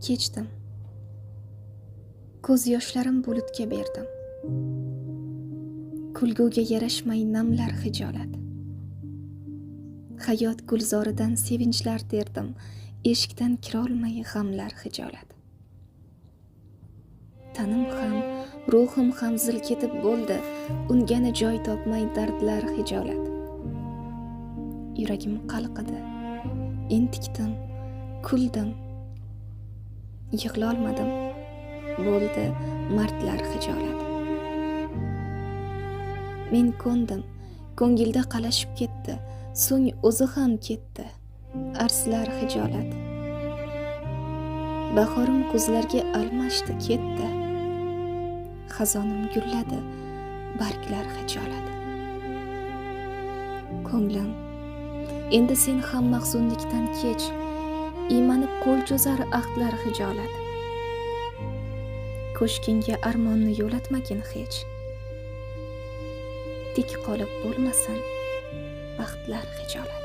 kechdim. Ko'z yoshlarim bulutga berdim. Kulguga yarashmay namlar hijolat. Hayot gulzoridan sevinchlar derdim, eshikdan kirolmay g'amlar hijolat. Tanim ham, ruhim ham zil ketib bo'ldi, ungani joy topmay dardlar hijolat. Yuragim qalqidi, entikdim, kuldim. Yig'lolmadim, bo'ldi mardlar hijolat. Men ko'ndim, ko'ngilda qalashib ketdi, so'ng o'zi ham ketdi, arslar hijolat. Bahorim ko'zlarga almashdi, ketdi. Xazonim gulladi, barglar hijolat. Ko'nglim, endi sen ham mahzunlikdan kech, iymanib qo'l cho'zar ahdlar hijolat. Ko'shkingga armonni yo'latmagin hech. Tik qolib bo'lmasin baxtlar hijolat.